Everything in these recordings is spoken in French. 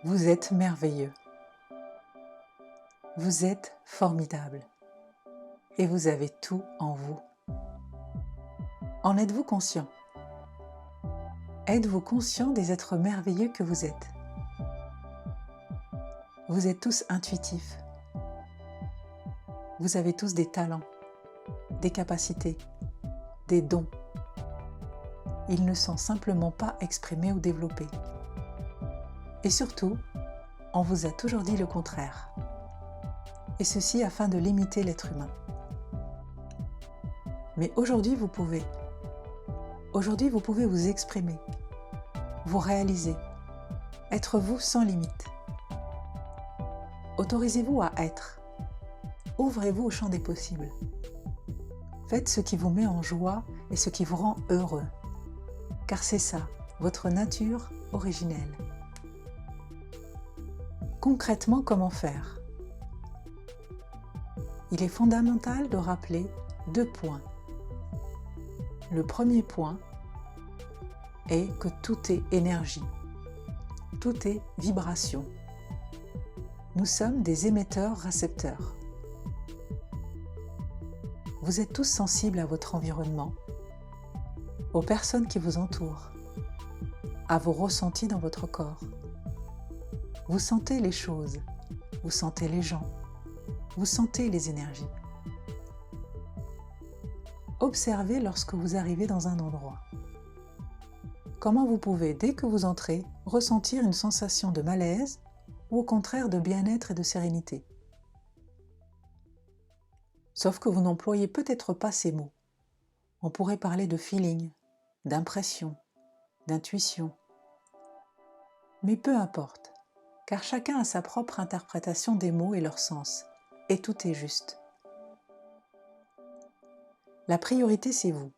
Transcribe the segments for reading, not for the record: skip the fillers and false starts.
Vous êtes merveilleux. Vous êtes formidable. Et vous avez tout en vous. En êtes-vous conscient? Êtes-vous conscient des êtres merveilleux que vous êtes? Vous êtes tous intuitifs. Vous avez tous des talents, des capacités, des dons. Ils ne sont simplement pas exprimés ou développés. Et surtout, on vous a toujours dit le contraire. Et ceci afin de limiter l'être humain. Mais aujourd'hui, vous pouvez. Aujourd'hui, vous pouvez vous exprimer, vous réaliser, être vous sans limite. Autorisez-vous à être. Ouvrez-vous au champ des possibles. Faites ce qui vous met en joie et ce qui vous rend heureux. Car c'est ça, votre nature originelle. Concrètement, comment faire? Il est fondamental de rappeler 2 points. Le premier point est que tout est énergie, tout est vibration. Nous sommes des émetteurs-récepteurs. Vous êtes tous sensibles à votre environnement, aux personnes qui vous entourent, à vos ressentis dans votre corps. Vous sentez les choses, vous sentez les gens, vous sentez les énergies. Observez lorsque vous arrivez dans un endroit. Comment vous pouvez, dès que vous entrez, ressentir une sensation de malaise ou au contraire de bien-être et de sérénité. Sauf que vous n'employez peut-être pas ces mots. On pourrait parler de feeling, d'impression, d'intuition. Mais peu importe, car chacun a sa propre interprétation des mots et leur sens, et tout est juste. La priorité, c'est vous.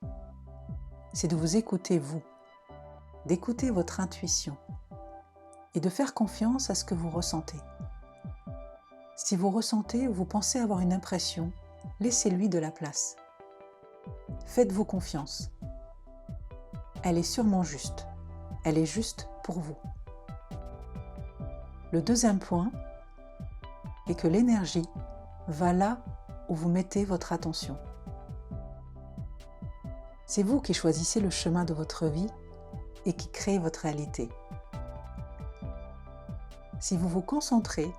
C'est de vous écouter vous, d'écouter votre intuition et de faire confiance à ce que vous ressentez. Si vous ressentez ou vous pensez avoir une impression, laissez-lui de la place. Faites-vous confiance. Elle est sûrement juste. Elle est juste pour vous. Le deuxième point est que l'énergie va là où vous mettez votre attention. C'est vous qui choisissez le chemin de votre vie et qui créez votre réalité. Si vous concentrez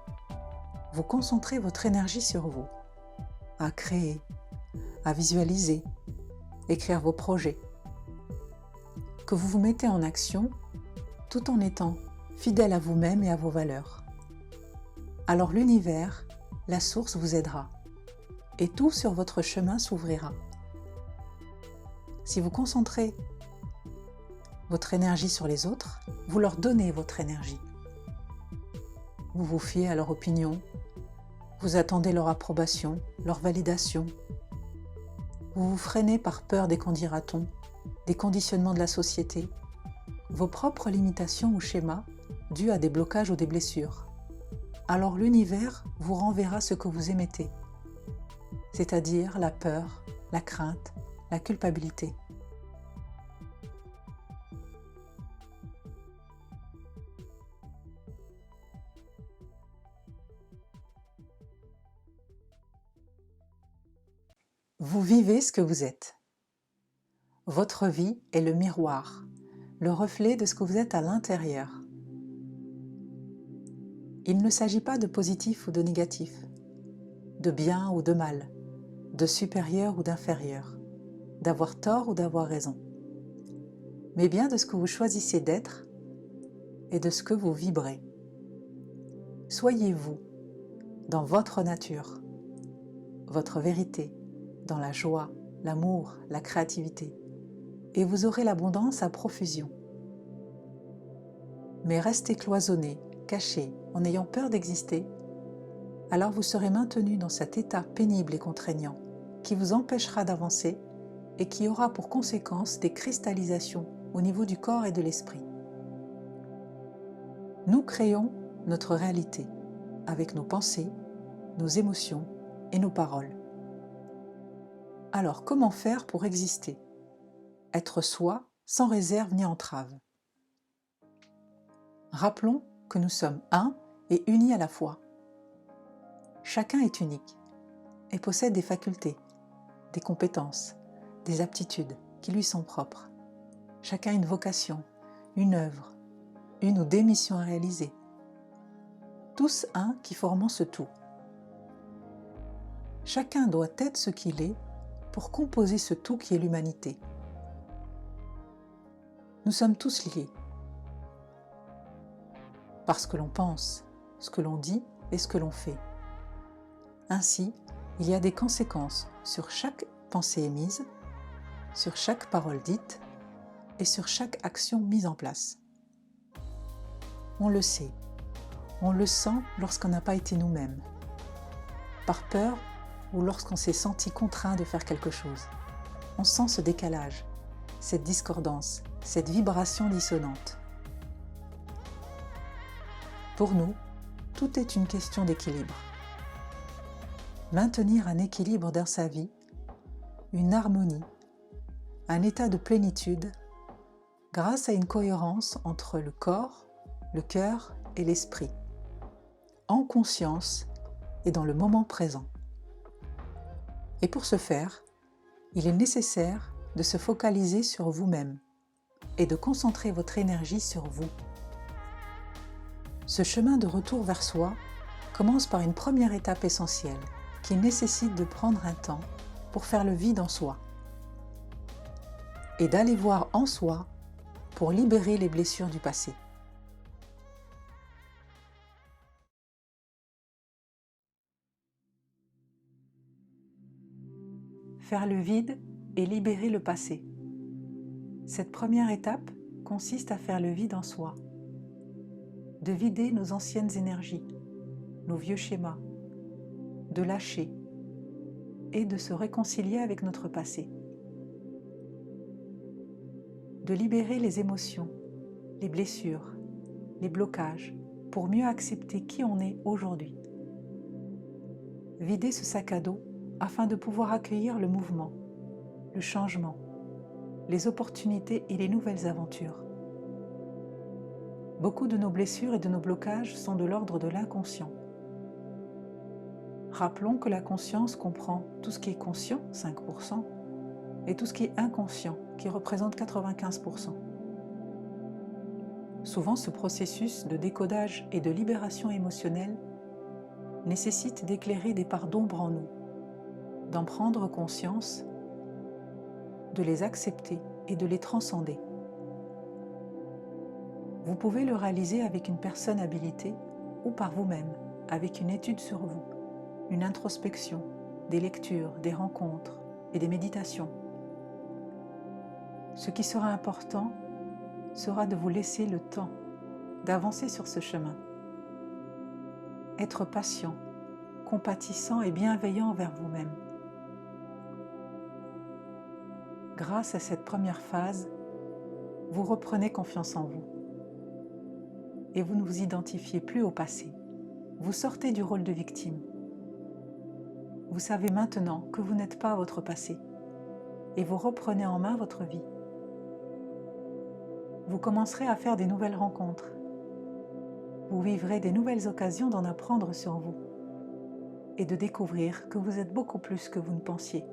votre énergie sur vous, à créer, à visualiser, écrire vos projets, que vous vous mettez en action tout en étant fidèle à vous-même et à vos valeurs. Alors l'univers, la source vous aidera et tout sur votre chemin s'ouvrira. Si vous concentrez votre énergie sur les autres, vous leur donnez votre énergie. Vous vous fiez à leur opinion, vous attendez leur approbation, leur validation. Vous vous freinez par peur des qu'en dira-t-on, des conditionnements de la société, vos propres limitations ou schémas dus à des blocages ou des blessures. Alors l'univers vous renverra ce que vous émettez, c'est-à-dire la peur, la crainte, la culpabilité. Vous vivez ce que vous êtes. Votre vie est le miroir, le reflet de ce que vous êtes à l'intérieur. Il ne s'agit pas de positif ou de négatif, de bien ou de mal, de supérieur ou d'inférieur, d'avoir tort ou d'avoir raison, mais bien de ce que vous choisissez d'être et de ce que vous vibrez. Soyez vous, dans votre nature, votre vérité, dans la joie, l'amour, la créativité, et vous aurez l'abondance à profusion. Mais restez cloisonné, caché, en ayant peur d'exister, alors vous serez maintenu dans cet état pénible et contraignant qui vous empêchera d'avancer et qui aura pour conséquence des cristallisations au niveau du corps et de l'esprit. Nous créons notre réalité avec nos pensées, nos émotions et nos paroles. Alors comment faire pour exister? Être soi sans réserve ni entrave. Rappelons que nous sommes un et unis à la fois. Chacun est unique et possède des facultés, des compétences, des aptitudes qui lui sont propres. Chacun a une vocation, une œuvre, une ou des missions à réaliser. Tous un qui formons ce tout. Chacun doit être ce qu'il est pour composer ce tout qui est l'humanité. Nous sommes tous liés. Parce que l'on pense, ce que l'on dit et ce que l'on fait. Ainsi, il y a des conséquences sur chaque pensée émise, sur chaque parole dite et sur chaque action mise en place. On le sait, on le sent lorsqu'on n'a pas été nous-mêmes, par peur ou lorsqu'on s'est senti contraint de faire quelque chose. On sent ce décalage, cette discordance, cette vibration dissonante. Pour nous, tout est une question d'équilibre. Maintenir un équilibre dans sa vie, une harmonie, un état de plénitude, grâce à une cohérence entre le corps, le cœur et l'esprit, en conscience et dans le moment présent. Et pour ce faire, il est nécessaire de se focaliser sur vous-même et de concentrer votre énergie sur vous. Ce chemin de retour vers soi commence par une première étape essentielle qui nécessite de prendre un temps pour faire le vide en soi et d'aller voir en soi pour libérer les blessures du passé. Faire le vide et libérer le passé. Cette première étape consiste à faire le vide en soi, de vider nos anciennes énergies, nos vieux schémas, de lâcher et de se réconcilier avec notre passé. De libérer les émotions, les blessures, les blocages pour mieux accepter qui on est aujourd'hui. Vider ce sac à dos afin de pouvoir accueillir le mouvement, le changement, les opportunités et les nouvelles aventures. Beaucoup de nos blessures et de nos blocages sont de l'ordre de l'inconscient. Rappelons que la conscience comprend tout ce qui est conscient, 5%, et tout ce qui est inconscient, qui représente 95%. Souvent, ce processus de décodage et de libération émotionnelle nécessite d'éclairer des parts d'ombre en nous, d'en prendre conscience, de les accepter et de les transcender. Vous pouvez le réaliser avec une personne habilitée ou par vous-même, avec une étude sur vous, une introspection, des lectures, des rencontres et des méditations. Ce qui sera important sera de vous laisser le temps d'avancer sur ce chemin. Être patient, compatissant et bienveillant envers vous-même. Grâce à cette première phase, vous reprenez confiance en vous et vous ne vous identifiez plus au passé. Vous sortez du rôle de victime. Vous savez maintenant que vous n'êtes pas votre passé et vous reprenez en main votre vie. Vous commencerez à faire des nouvelles rencontres. Vous vivrez des nouvelles occasions d'en apprendre sur vous et de découvrir que vous êtes beaucoup plus que vous ne pensiez.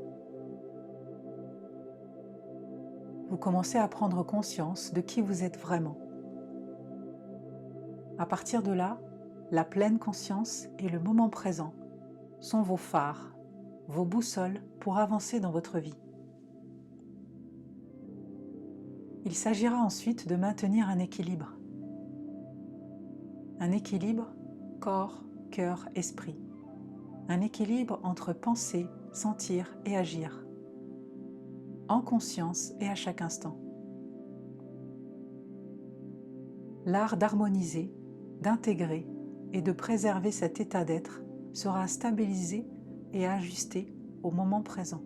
Vous commencez à prendre conscience de qui vous êtes vraiment. À partir de là, la pleine conscience et le moment présent sont vos phares, vos boussoles pour avancer dans votre vie. Il s'agira ensuite de maintenir un équilibre. Un équilibre corps, cœur, esprit. Un équilibre entre penser, sentir et agir. En conscience et à chaque instant. L'art d'harmoniser, d'intégrer et de préserver cet état d'être sera stabilisé et ajusté au moment présent.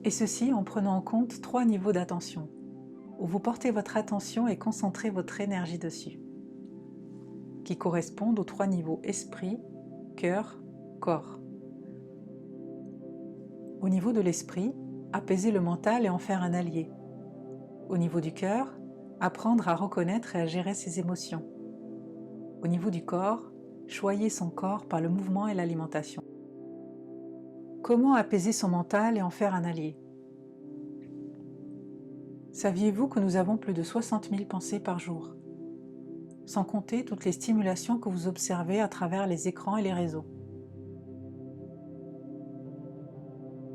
Et ceci en prenant en compte 3 niveaux d'attention, où vous portez votre attention et concentrez votre énergie dessus, qui correspondent aux 3 niveaux esprit, cœur, corps. Au niveau de l'esprit, apaiser le mental et en faire un allié. Au niveau du cœur, apprendre à reconnaître et à gérer ses émotions. Au niveau du corps, choyer son corps par le mouvement et l'alimentation. Comment apaiser son mental et en faire un allié? Saviez-vous que nous avons plus de 60 000 pensées par jour, sans compter toutes les stimulations que vous observez à travers les écrans et les réseaux?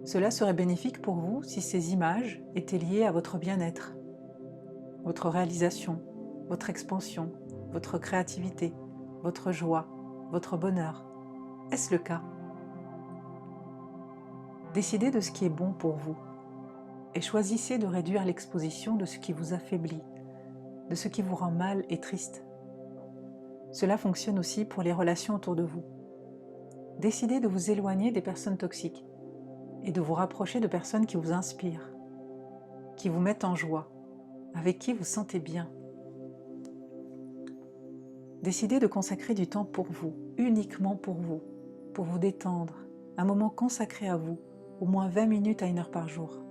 Cela serait bénéfique pour vous si ces images étaient liées à votre bien-être, votre réalisation, votre expansion, votre créativité, votre joie, votre bonheur. Est-ce le cas? Décidez de ce qui est bon pour vous et choisissez de réduire l'exposition de ce qui vous affaiblit, de ce qui vous rend mal et triste. Cela fonctionne aussi pour les relations autour de vous. Décidez de vous éloigner des personnes toxiques et de vous rapprocher de personnes qui vous inspirent, qui vous mettent en joie, avec qui vous sentez bien. Décidez de consacrer du temps pour vous, uniquement pour vous détendre, un moment consacré à vous, au moins 20 minutes à 1 heure par jour.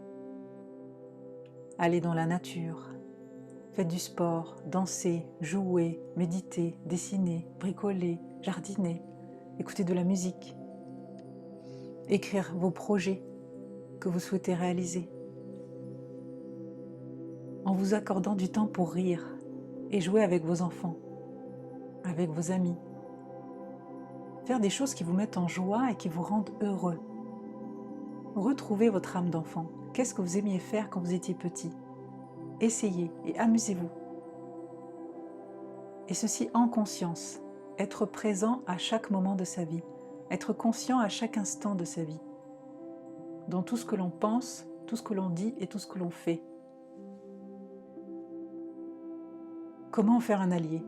Allez dans la nature, faites du sport, dansez, jouez, méditez, dessinez, bricolez, jardinez, écoutez de la musique, écrire vos projets que vous souhaitez réaliser, en vous accordant du temps pour rire et jouer avec vos enfants, avec vos amis. Faire des choses qui vous mettent en joie et qui vous rendent heureux. Retrouvez votre âme d'enfant. Qu'est-ce que vous aimiez faire quand vous étiez petit? Essayez et amusez-vous. Et ceci en conscience, être présent à chaque moment de sa vie, être conscient à chaque instant de sa vie, dans tout ce que l'on pense, tout ce que l'on dit et tout ce que l'on fait. Comment en faire un allié?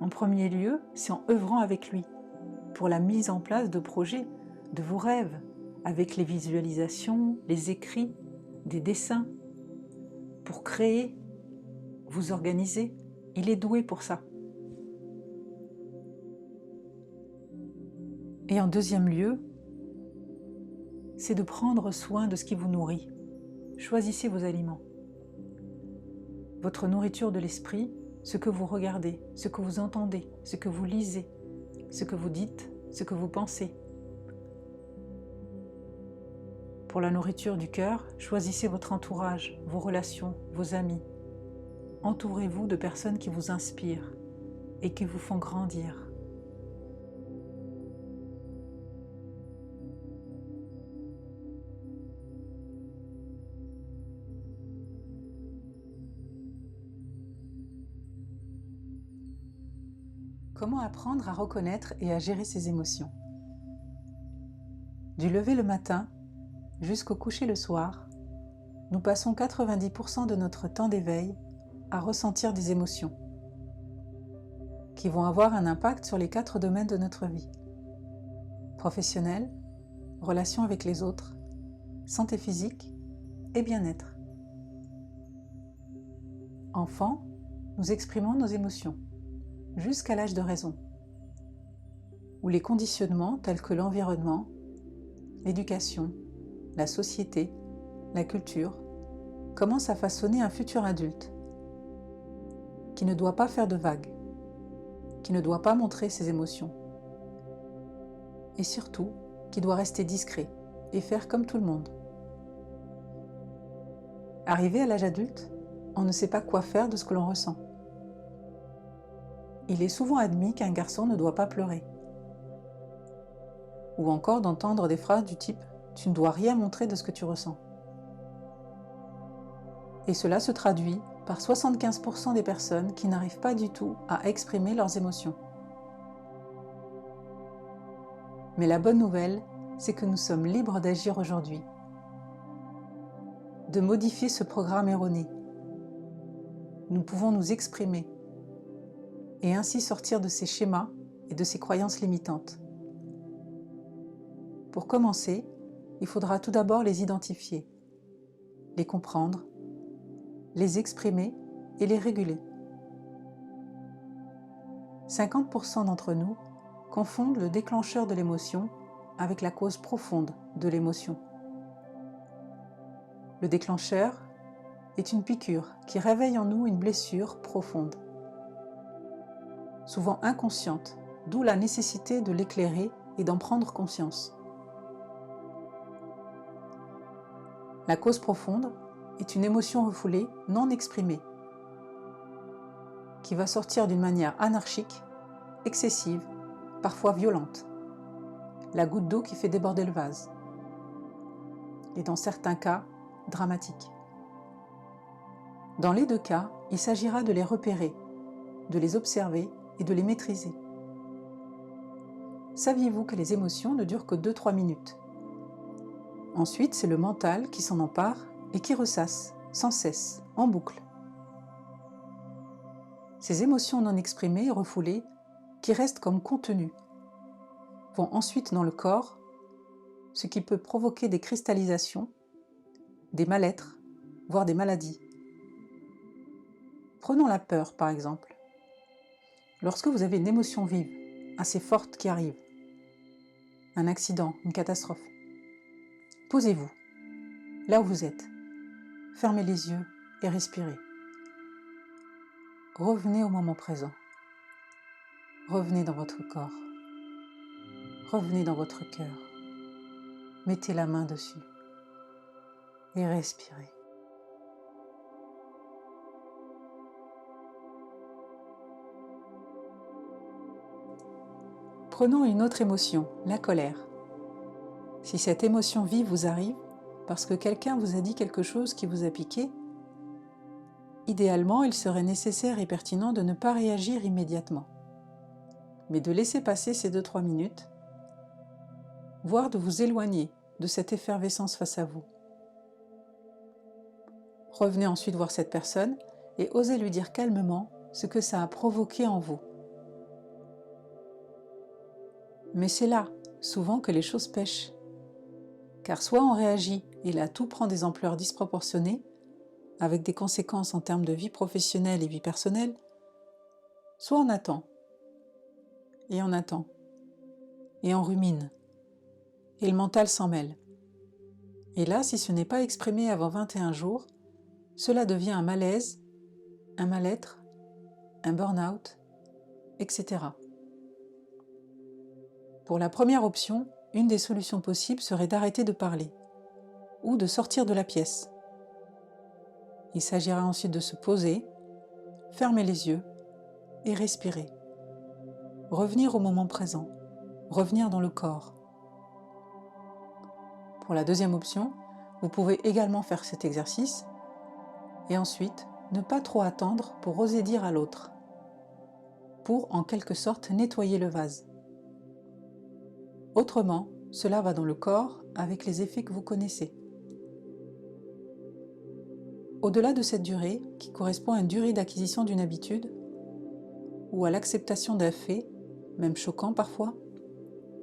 En premier lieu, c'est en œuvrant avec lui, pour la mise en place de projets, de vos rêves, avec les visualisations, les écrits, des dessins, pour créer, vous organiser. Il est doué pour ça. Et en deuxième lieu, c'est de prendre soin de ce qui vous nourrit. Choisissez vos aliments. Votre nourriture de l'esprit, ce que vous regardez, ce que vous entendez, ce que vous lisez, ce que vous dites, ce que vous pensez. Pour la nourriture du cœur, choisissez votre entourage, vos relations, vos amis. Entourez-vous de personnes qui vous inspirent et qui vous font grandir. Comment apprendre à reconnaître et à gérer ses émotions? Du lever le matin jusqu'au coucher le soir, nous passons 90% de notre temps d'éveil à ressentir des émotions qui vont avoir un impact sur les 4 domaines de notre vie: professionnel, relations avec les autres, santé physique et bien-être. Enfant, nous exprimons nos émotions jusqu'à l'âge de raison, où les conditionnements tels que l'environnement, l'éducation, la société, la culture commencent à façonner un futur adulte qui ne doit pas faire de vagues, qui ne doit pas montrer ses émotions et surtout qui doit rester discret et faire comme tout le monde. Arrivé à l'âge adulte, on ne sait pas quoi faire de ce que l'on ressent. Il est souvent admis qu'un garçon ne doit pas pleurer, ou encore d'entendre des phrases du type « tu ne dois rien montrer de ce que tu ressens ». Et cela se traduit par 75% des personnes qui n'arrivent pas du tout à exprimer leurs émotions. Mais la bonne nouvelle, c'est que nous sommes libres d'agir aujourd'hui, de modifier ce programme erroné. Nous pouvons nous exprimer et ainsi sortir de ces schémas et de ces croyances limitantes. Pour commencer, il faudra tout d'abord les identifier, les comprendre, les exprimer et les réguler. 50% d'entre nous confondent le déclencheur de l'émotion avec la cause profonde de l'émotion. Le déclencheur est une piqûre qui réveille en nous une blessure profonde, souvent inconsciente, d'où la nécessité de l'éclairer et d'en prendre conscience. La cause profonde est une émotion refoulée, non exprimée, qui va sortir d'une manière anarchique, excessive, parfois violente. La goutte d'eau qui fait déborder le vase. Et dans certains cas, dramatique. Dans les deux cas, il s'agira de les repérer, de les observer et de les maîtriser. Saviez-vous que les émotions ne durent que 2-3 minutes? Ensuite, c'est le mental qui s'en empare et qui ressasse, sans cesse, en boucle. Ces émotions non exprimées et refoulées, qui restent comme contenues, vont ensuite dans le corps, ce qui peut provoquer des cristallisations, des mal-être, voire des maladies. Prenons la peur, par exemple. Lorsque vous avez une émotion vive, assez forte qui arrive, un accident, une catastrophe, posez-vous, là où vous êtes, fermez les yeux et respirez. Revenez au moment présent. Revenez dans votre corps. Revenez dans votre cœur. Mettez la main dessus et respirez. Prenons une autre émotion, la colère. Si cette émotion vive vous arrive parce que quelqu'un vous a dit quelque chose qui vous a piqué, idéalement, il serait nécessaire et pertinent de ne pas réagir immédiatement, mais de laisser passer ces 2-3 minutes, voire de vous éloigner de cette effervescence face à vous. Revenez ensuite voir cette personne et osez lui dire calmement ce que ça a provoqué en vous. Mais c'est là, souvent, que les choses pêchent. Car soit on réagit et là tout prend des ampleurs disproportionnées, avec des conséquences en termes de vie professionnelle et vie personnelle, soit on attend, et on attend, et on rumine, et le mental s'en mêle. Et là, si ce n'est pas exprimé avant 21 jours, cela devient un malaise, un mal-être, un burn-out, etc. Pour la première option, une des solutions possibles serait d'arrêter de parler, ou de sortir de la pièce. Il s'agira ensuite de se poser, fermer les yeux et respirer. Revenir au moment présent, revenir dans le corps. Pour la deuxième option, vous pouvez également faire cet exercice et ensuite ne pas trop attendre pour oser dire à l'autre, pour en quelque sorte nettoyer le vase. Autrement, cela va dans le corps avec les effets que vous connaissez. Au-delà de cette durée, qui correspond à une durée d'acquisition d'une habitude, ou à l'acceptation d'un fait, même choquant parfois,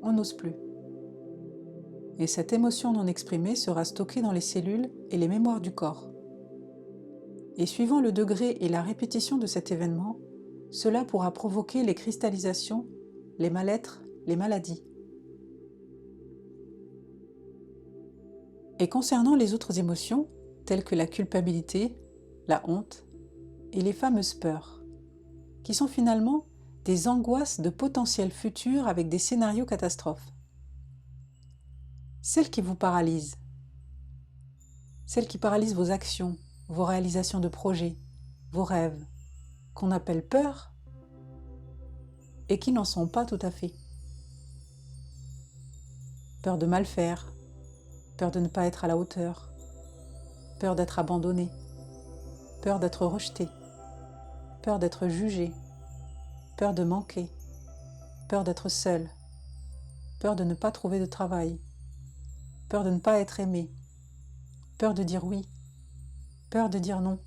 on n'ose plus. Et cette émotion non exprimée sera stockée dans les cellules et les mémoires du corps. Et suivant le degré et la répétition de cet événement, cela pourra provoquer les cristallisations, les mal-être, les maladies. Et concernant les autres émotions, telles que la culpabilité, la honte et les fameuses peurs, qui sont finalement des angoisses de potentiel futur avec des scénarios catastrophes. Celles qui vous paralysent, celles qui paralysent vos actions, vos réalisations de projets, vos rêves, qu'on appelle peur, et qui n'en sont pas tout à fait. Peur de mal faire, peur de ne pas être à la hauteur, peur d'être abandonné, peur d'être rejeté, peur d'être jugé, peur de manquer, peur d'être seul, peur de ne pas trouver de travail, peur de ne pas être aimé, peur de dire oui, peur de dire non,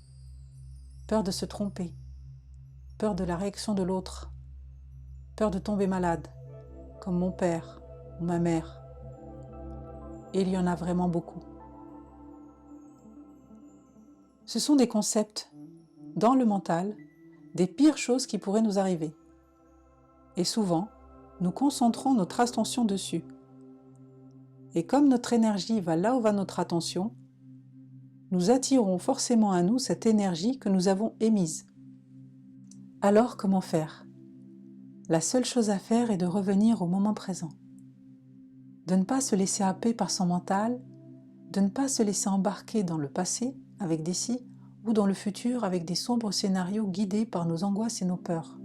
peur de se tromper, peur de la réaction de l'autre, peur de tomber malade, comme mon père ou ma mère. et il y en a vraiment beaucoup. Ce sont des concepts dans le mental des pires choses qui pourraient nous arriver. Et souvent, nous concentrons notre attention dessus. Et comme notre énergie va là où va notre attention, nous attirons forcément à nous cette énergie que nous avons émise. Alors, comment faire? La seule chose à faire est de revenir au moment présent. De ne pas se laisser happer par son mental, de ne pas se laisser embarquer dans le passé avec des si, ou dans le futur avec des sombres scénarios guidés par nos angoisses et nos peurs.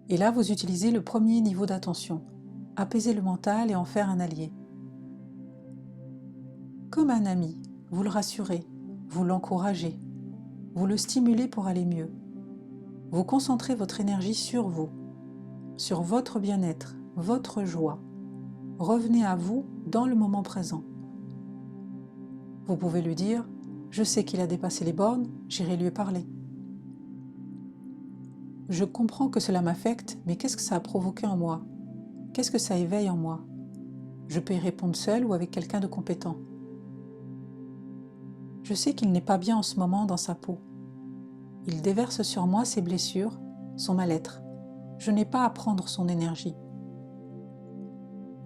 Et là, vous utilisez le premier niveau d'attention, apaiser le mental et en faire un allié. Comme un ami, vous le rassurez, vous l'encouragez, vous le stimulez pour aller mieux. Vous concentrez votre énergie sur vous, sur votre bien-être, votre joie. Revenez à vous dans le moment présent. Vous pouvez lui dire « Je sais qu'il a dépassé les bornes, j'irai lui parler. Je comprends que cela m'affecte, mais qu'est-ce que ça a provoqué en moi? Qu'est-ce que ça éveille en moi? Je peux y répondre seul ou avec quelqu'un de compétent. Je sais qu'il n'est pas bien en ce moment dans sa peau. Il déverse sur moi ses blessures, son mal-être. Je n'ai pas à prendre son énergie.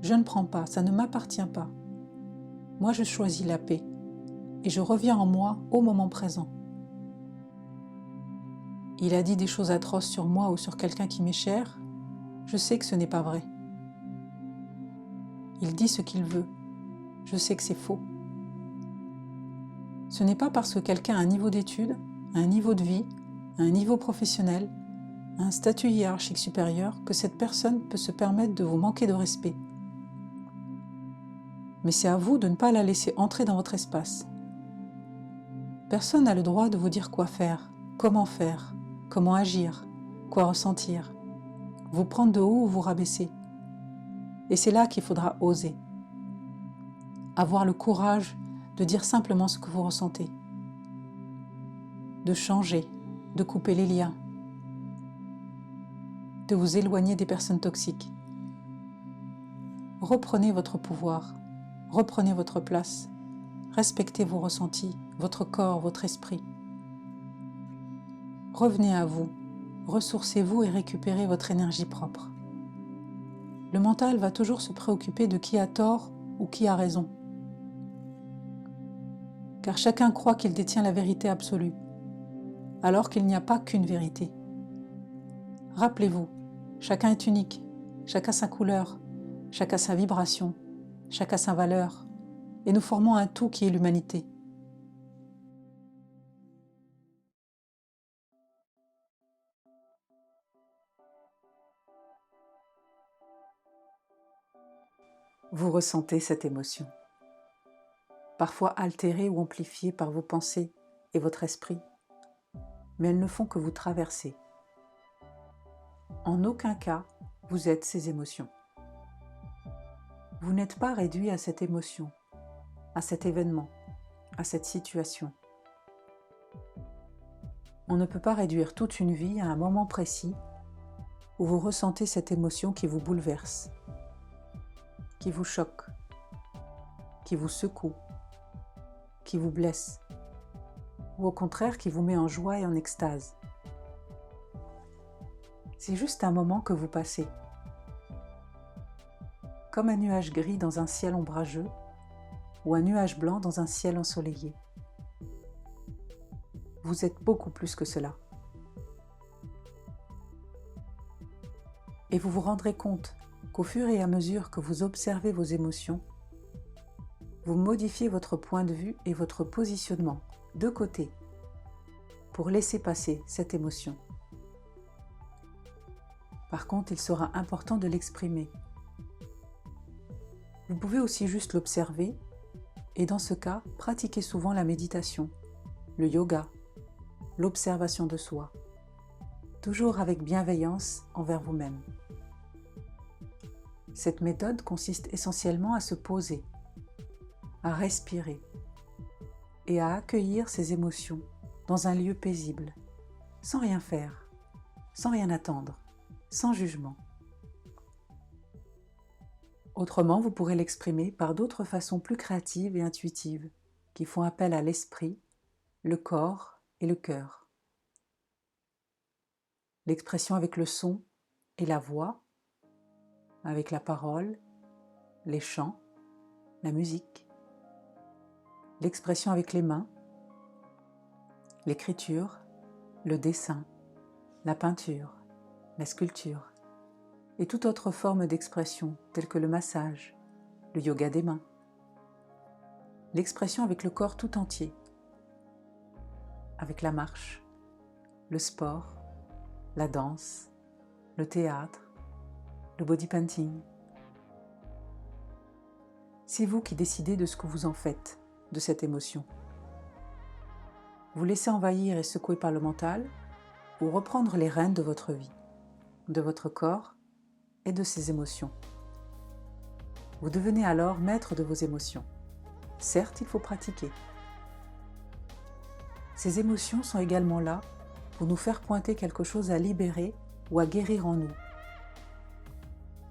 Je ne prends pas, ça ne m'appartient pas. Moi, je choisis la paix et je reviens en moi au moment présent. Il a dit des choses atroces sur moi ou sur quelqu'un qui m'est cher. Je sais que ce n'est pas vrai. Il dit ce qu'il veut. Je sais que c'est faux. Ce n'est pas parce que quelqu'un a un niveau d'études, un niveau de vie, un niveau professionnel, un statut hiérarchique supérieur que cette personne peut se permettre de vous manquer de respect. Mais c'est à vous de ne pas la laisser entrer dans votre espace. Personne n'a le droit de vous dire quoi faire, comment agir, quoi ressentir, vous prendre de haut ou vous rabaisser. Et c'est là qu'il faudra oser. Avoir le courage de dire simplement ce que vous ressentez, de changer, de couper les liens, de vous éloigner des personnes toxiques. Reprenez votre pouvoir, reprenez votre place, respectez vos ressentis, votre corps, votre esprit. Revenez à vous, ressourcez-vous et récupérez votre énergie propre. Le mental va toujours se préoccuper de qui a tort ou qui a raison. Car chacun croit qu'il détient la vérité absolue, alors qu'il n'y a pas qu'une vérité. Rappelez-vous, chacun est unique, chacun sa couleur, chacun sa vibration, chacun sa valeur, et nous formons un tout qui est l'humanité. Vous ressentez cette émotion, parfois altérée ou amplifiée par vos pensées et votre esprit, mais elles ne font que vous traverser. En aucun cas, vous êtes ces émotions. Vous n'êtes pas réduit à cette émotion, à cet événement, à cette situation. On ne peut pas réduire toute une vie à un moment précis où vous ressentez cette émotion qui vous bouleverse, qui vous choque, qui vous secoue, qui vous blesse, ou au contraire qui vous met en joie et en extase. C'est juste un moment que vous passez, comme un nuage gris dans un ciel ombrageux ou un nuage blanc dans un ciel ensoleillé. Vous êtes beaucoup plus que cela. Et vous vous rendrez compte qu'au fur et à mesure que vous observez vos émotions, vous modifiez votre point de vue et votre positionnement de côté pour laisser passer cette émotion. Par contre, il sera important de l'exprimer. Vous pouvez aussi juste l'observer et dans ce cas, pratiquez souvent la méditation, le yoga, l'observation de soi, toujours avec bienveillance envers vous-même. Cette méthode consiste essentiellement à se poser, à respirer et à accueillir ses émotions dans un lieu paisible, sans rien faire, sans rien attendre, sans jugement. Autrement, vous pourrez l'exprimer par d'autres façons plus créatives et intuitives, qui font appel à l'esprit, le corps et le cœur. L'expression avec le son et la voix, avec la parole, les chants, la musique. L'expression avec les mains, l'écriture, le dessin, la peinture, la sculpture et toute autre forme d'expression telle que le massage, le yoga des mains. L'expression avec le corps tout entier, avec la marche, le sport, la danse, le théâtre, le body painting. C'est vous qui décidez de ce que vous en faites, de cette émotion. Vous laissez envahir et secouer par le mental ou reprendre les rênes de votre vie, de votre corps et de ses émotions. Vous devenez alors maître de vos émotions. Certes, il faut pratiquer. Ces émotions sont également là pour nous faire pointer quelque chose à libérer ou à guérir en nous.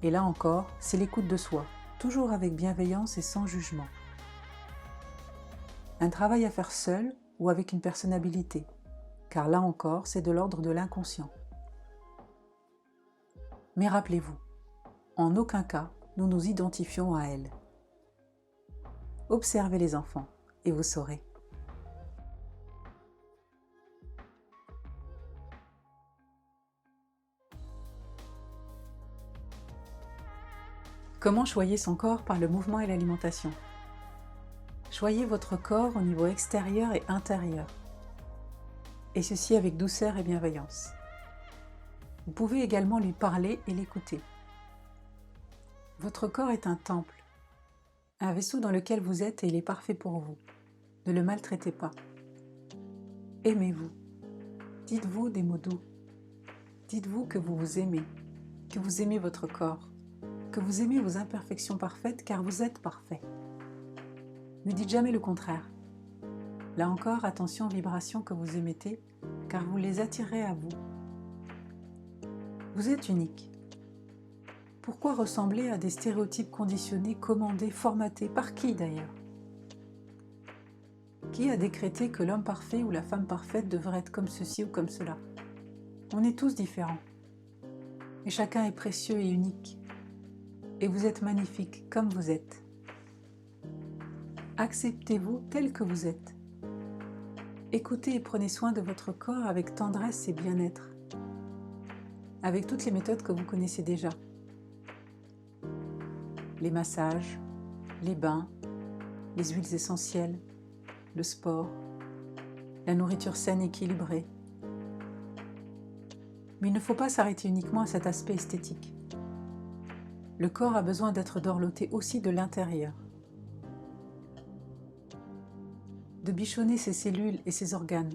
Et là encore, c'est l'écoute de soi, toujours avec bienveillance et sans jugement. Un travail à faire seul ou avec une personne habilitée, car là encore, c'est de l'ordre de l'inconscient. Mais rappelez-vous, en aucun cas, nous nous identifions à elle. Observez les enfants et vous saurez. Comment choyer son corps par le mouvement et l'alimentation? Choyez votre corps au niveau extérieur et intérieur, et ceci avec douceur et bienveillance. Vous pouvez également lui parler et l'écouter. Votre corps est un temple, un vaisseau dans lequel vous êtes et il est parfait pour vous. Ne le maltraitez pas. Aimez-vous. Dites-vous des mots doux. Dites-vous que vous vous aimez, que vous aimez votre corps, que vous aimez vos imperfections parfaites car vous êtes parfait. Ne dites jamais le contraire. Là encore, attention aux vibrations que vous émettez car vous les attirez à vous. Vous êtes unique. Pourquoi ressembler à des stéréotypes conditionnés, commandés, formatés? Par qui d'ailleurs? Qui a décrété que l'homme parfait ou la femme parfaite devrait être comme ceci ou comme cela? On est tous différents. Et chacun est précieux et unique. Et vous êtes magnifique comme vous êtes. Acceptez-vous tel que vous êtes. Écoutez et prenez soin de votre corps avec tendresse et bien-être, avec toutes les méthodes que vous connaissez déjà. Les massages, les bains, les huiles essentielles, le sport, la nourriture saine équilibrée. Mais il ne faut pas s'arrêter uniquement à cet aspect esthétique. Le corps a besoin d'être dorloté aussi de l'intérieur. De bichonner ses cellules et ses organes,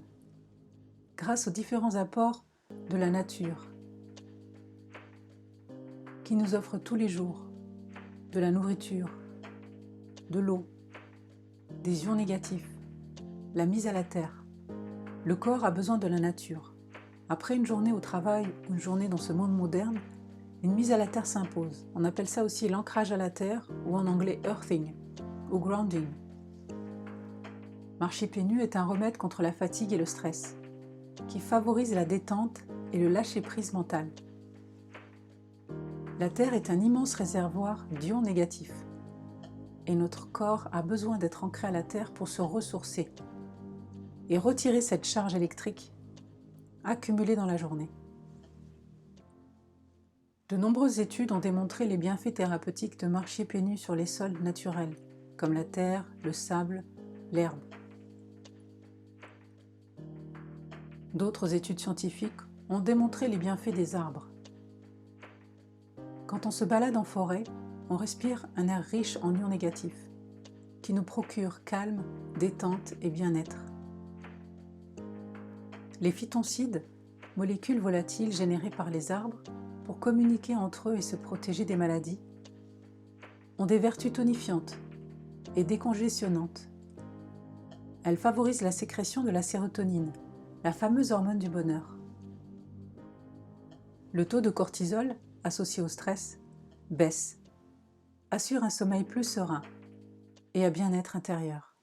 grâce aux différents apports de la nature, qui nous offre tous les jours de la nourriture, de l'eau, des ions négatifs, la mise à la terre. Le corps a besoin de la nature. Après une journée au travail ou une journée dans ce monde moderne, une mise à la terre s'impose. On appelle ça aussi l'ancrage à la terre ou en anglais earthing ou grounding. Marcher pieds nus est un remède contre la fatigue et le stress, qui favorise la détente et le lâcher-prise mental. La terre est un immense réservoir d'ions négatifs, et notre corps a besoin d'être ancré à la terre pour se ressourcer et retirer cette charge électrique accumulée dans la journée. De nombreuses études ont démontré les bienfaits thérapeutiques de marcher pieds nus sur les sols naturels, comme la terre, le sable, l'herbe. D'autres études scientifiques ont démontré les bienfaits des arbres. Quand on se balade en forêt, on respire un air riche en ions négatifs, qui nous procure calme, détente et bien-être. Les phytoncides, molécules volatiles générées par les arbres pour communiquer entre eux et se protéger des maladies, ont des vertus tonifiantes et décongestionnantes. Elles favorisent la sécrétion de la sérotonine, la fameuse hormone du bonheur. Le taux de cortisol, associé au stress, baisse. assure un sommeil plus serein et un bien-être intérieur.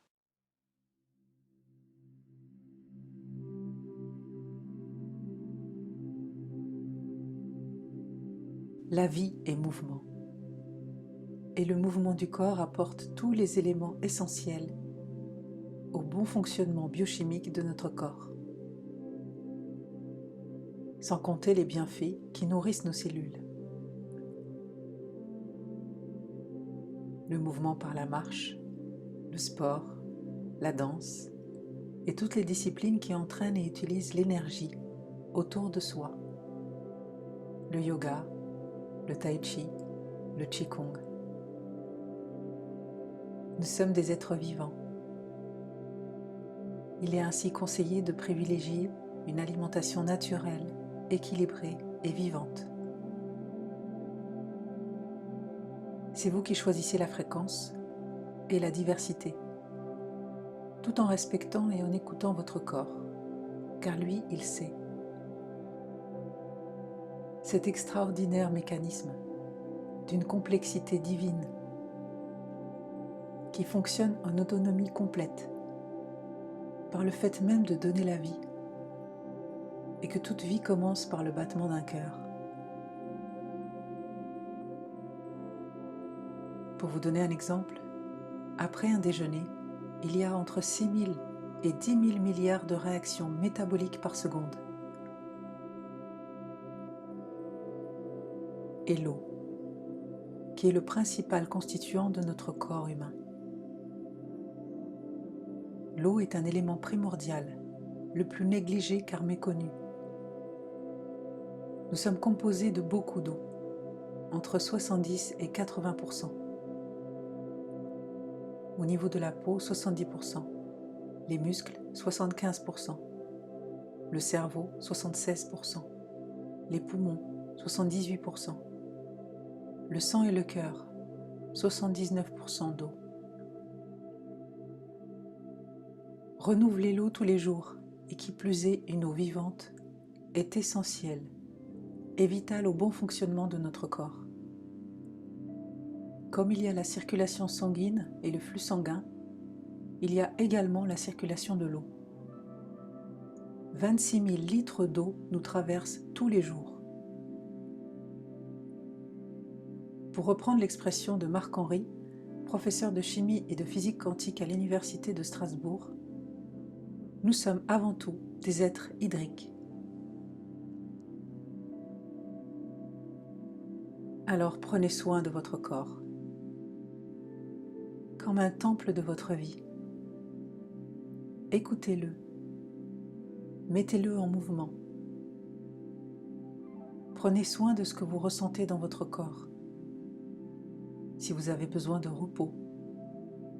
La vie est mouvement, et le mouvement du corps apporte tous les éléments essentiels au bon fonctionnement biochimique de notre corps, sans compter les bienfaits qui nourrissent nos cellules. Le mouvement par la marche, le sport, la danse et toutes les disciplines qui entraînent et utilisent l'énergie autour de soi. Le yoga, le tai chi, le qigong. Nous sommes des êtres vivants. Il est ainsi conseillé de privilégier une alimentation naturelle, équilibrée et vivante. C'est vous qui choisissez la fréquence et la diversité, tout en respectant et en écoutant votre corps, car lui, il sait. Cet extraordinaire mécanisme d'une complexité divine qui fonctionne en autonomie complète, par le fait même de donner la vie, et que toute vie commence par le battement d'un cœur. Pour vous donner un exemple, après un déjeuner, il y a entre 6 000 et 10 000 milliards de réactions métaboliques par seconde. Et l'eau, qui est le principal constituant de notre corps humain. L'eau est un élément primordial, le plus négligé car méconnu. Nous sommes composés de beaucoup d'eau, entre 70 et 80%. Au niveau de la peau, 70%, les muscles, 75%, le cerveau, 76%, les poumons, 78%, le sang et le cœur, 79% d'eau. Renouveler l'eau tous les jours, et qui plus est une eau vivante, est essentiel et vital au bon fonctionnement de notre corps. Comme il y a la circulation sanguine et le flux sanguin, il y a également la circulation de l'eau. 26 000 litres d'eau nous traversent tous les jours. Pour reprendre l'expression de Marc-Henri, professeur de chimie et de physique quantique à l'Université de Strasbourg, nous sommes avant tout des êtres hydriques. Alors prenez soin de votre corps, comme un temple de votre vie. Écoutez-le, mettez-le en mouvement. Prenez soin de ce que vous ressentez dans votre corps. Si vous avez besoin de repos,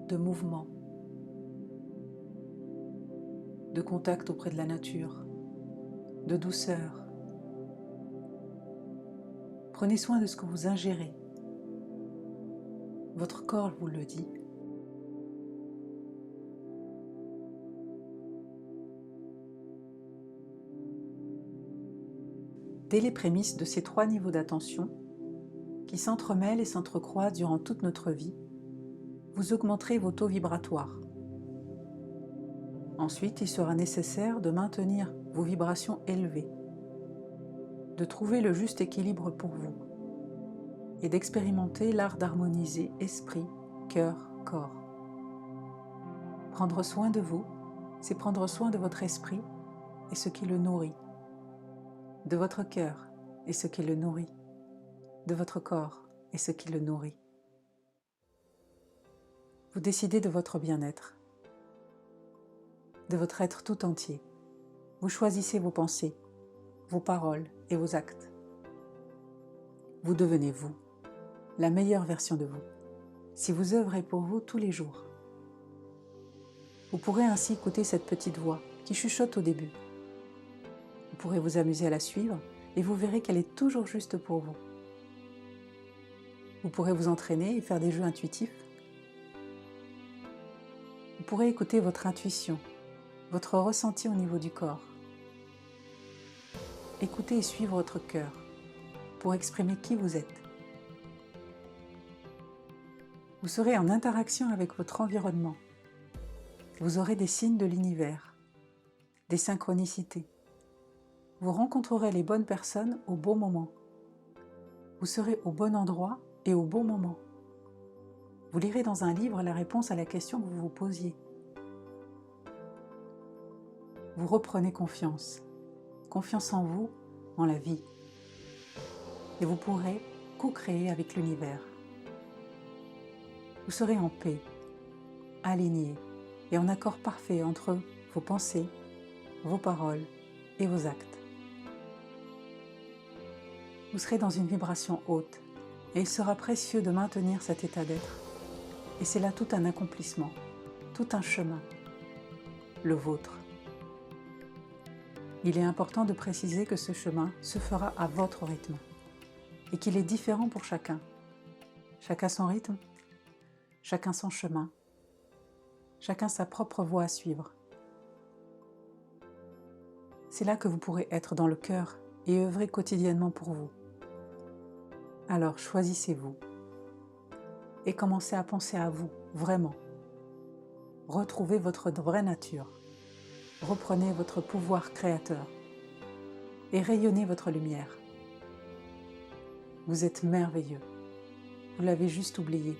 de mouvement, de contact auprès de la nature, de douceur. Prenez soin de ce que vous ingérez. Votre corps vous le dit. Dès les prémices de ces 3 niveaux d'attention, qui s'entremêlent et s'entrecroisent durant toute notre vie, vous augmenterez vos taux vibratoires. Ensuite, il sera nécessaire de maintenir vos vibrations élevées, de trouver le juste équilibre pour vous et d'expérimenter l'art d'harmoniser esprit, cœur, corps. Prendre soin de vous, c'est prendre soin de votre esprit et ce qui le nourrit, de votre cœur et ce qui le nourrit, de votre corps et ce qui le nourrit. Vous décidez de votre bien-être, de votre être tout entier. Vous choisissez vos pensées, vos paroles et vos actes. Vous devenez vous, la meilleure version de vous, si vous œuvrez pour vous tous les jours. Vous pourrez ainsi écouter cette petite voix qui chuchote au début. Vous pourrez vous amuser à la suivre et vous verrez qu'elle est toujours juste pour vous. Vous pourrez vous entraîner et faire des jeux intuitifs. Vous pourrez écouter votre intuition, votre ressenti au niveau du corps. Écoutez et suivre votre cœur pour exprimer qui vous êtes. Vous serez en interaction avec votre environnement. Vous aurez des signes de l'univers, des synchronicités. Vous rencontrerez les bonnes personnes au bon moment. Vous serez au bon endroit et au bon moment. Vous lirez dans un livre la réponse à la question que vous vous posiez. Vous reprenez confiance en vous, en la vie. Et vous pourrez co-créer avec l'univers. Vous serez en paix, aligné et en accord parfait entre vos pensées, vos paroles et vos actes. Vous serez dans une vibration haute et il sera précieux de maintenir cet état d'être. Et c'est là tout un accomplissement, tout un chemin, le vôtre. Il est important de préciser que ce chemin se fera à votre rythme et qu'il est différent pour chacun. Chacun son rythme, chacun son chemin, chacun sa propre voie à suivre. C'est là que vous pourrez être dans le cœur et œuvrer quotidiennement pour vous. Alors choisissez-vous et commencez à penser à vous, vraiment. Retrouvez votre vraie nature. Reprenez votre pouvoir créateur et rayonnez votre lumière. Vous êtes merveilleux. Vous l'avez juste oublié.